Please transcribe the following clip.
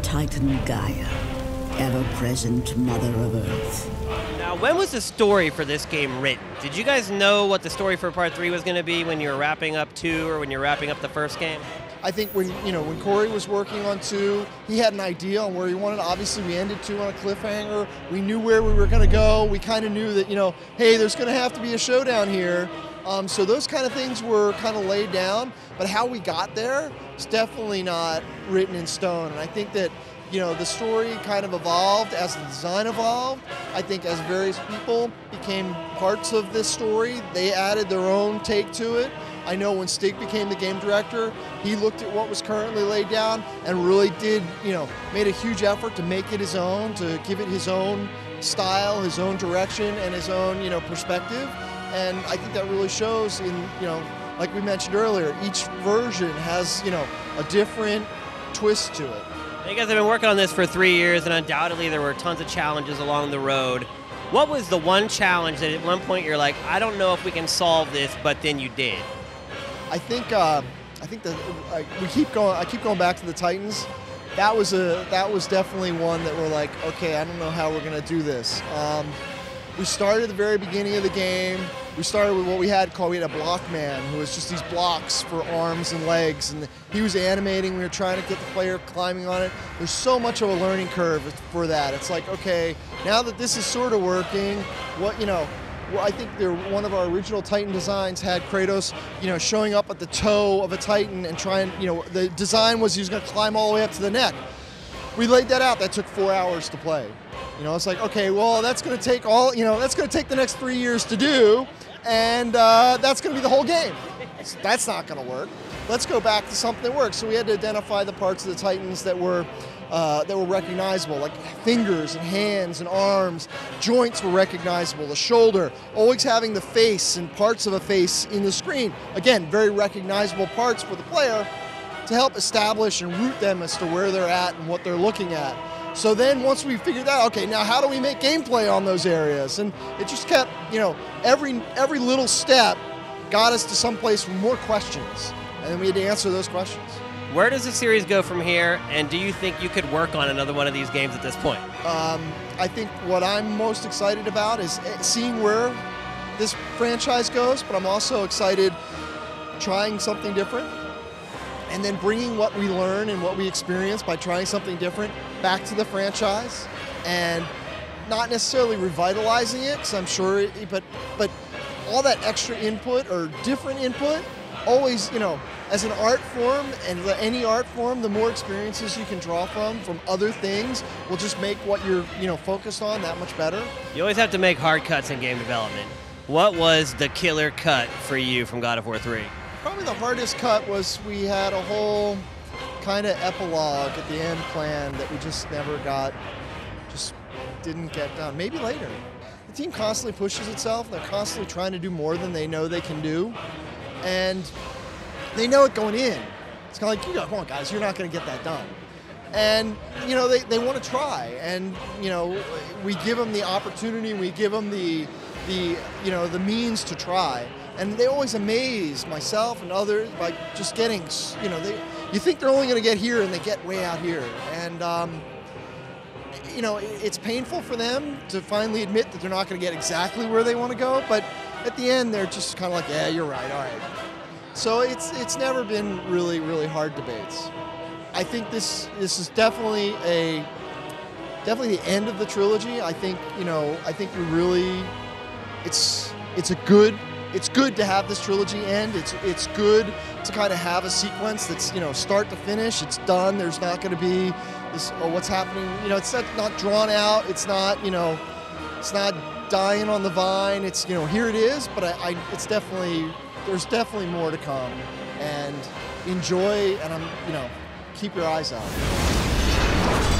Titan Gaia, ever-present Mother of Earth. Now, when was the story for this game written? Did you guys know what the story for Part 3 was going to be when you were wrapping up 2 or when you're wrapping up the first game? I think when Corey was working on 2, he had an idea on where he wanted. Obviously, we ended 2 on a cliffhanger. We knew where we were going to go. We kind of knew that, hey, there's going to have to be a showdown here. So those kind of things were kind of laid down. But how we got there is definitely not written in stone. And I think that, the story kind of evolved as the design evolved. I think as various people became parts of this story, they added their own take to it. I know when Stig became the game director, he looked at what was currently laid down and really did, made a huge effort to make it his own, to give it his own style, his own direction, and his own, perspective. And I think that really shows in, like we mentioned earlier, each version has, a different twist to it. You guys have been working on this for 3 years, and undoubtedly there were tons of challenges along the road. What was the one challenge that at one point you're like, I don't know if we can solve this, but then you did? I think that I keep going back to the Titans. That was definitely one that we're like, okay, I don't know how we're gonna do this. We started at the very beginning of the game. We started with what we had a block man who was just these blocks for arms and legs, and he was animating. We were trying to get the player climbing on it. There's so much of a learning curve for that. It's like, okay, now that this is sort of working, I think one of our original Titan designs had Kratos, showing up at the toe of a Titan and trying, the design was he was going to climb all the way up to the neck. We laid that out. That took 4 hours to play. It's like, okay, well, that's going to take that's going to take the next 3 years to do, and that's going to be the whole game. That's not going to work. Let's go back to something that works. So we had to identify the parts of the Titans that were recognizable, like fingers and hands and arms. Joints were recognizable, the shoulder, always having the face and parts of a face in the screen. Again, very recognizable parts for the player to help establish and root them as to where they're at and what they're looking at. So then once we figured out, okay, now how do we make gameplay on those areas? And it just kept, every little step got us to someplace with more questions. And then we had to answer those questions. Where does the series go from here, and do you think you could work on another one of these games at this point? I think what I'm most excited about is seeing where this franchise goes, but I'm also excited trying something different and then bringing what we learn and what we experience by trying something different back to the franchise, and not necessarily revitalizing it, because I'm sure, but all that extra input or different input, always, as an art form, and any art form, the more experiences you can draw from other things will just make what you're, focused on that much better. You always have to make hard cuts in game development. What was the killer cut for you from God of War 3? Probably the hardest cut was we had a whole kind of epilogue at the end planned that we just never got, just didn't get done. Maybe later. The team constantly pushes itself. They're constantly trying to do more than they know they can do. And they know it going in. It's kind of like, come on, guys, you're not going to get that done. And, they want to try. And, we give them the opportunity, we give them the means to try. And they always amaze myself and others by just getting, you think they're only going to get here and they get way out here. And, it's painful for them to finally admit that they're not going to get exactly where they want to go. But at the end, they're just kind of like, yeah, you're right, all right. So it's never been really, really hard debates. I think this is definitely the end of the trilogy. I think we really, it's good to have this trilogy end. It's good to kind of have a sequence that's, start to finish. It's done. There's not going to be this, what's happening. It's not drawn out. It's not, it's not dying on the vine. It's, here it is. But there's definitely more to come. And enjoy, and keep your eyes out.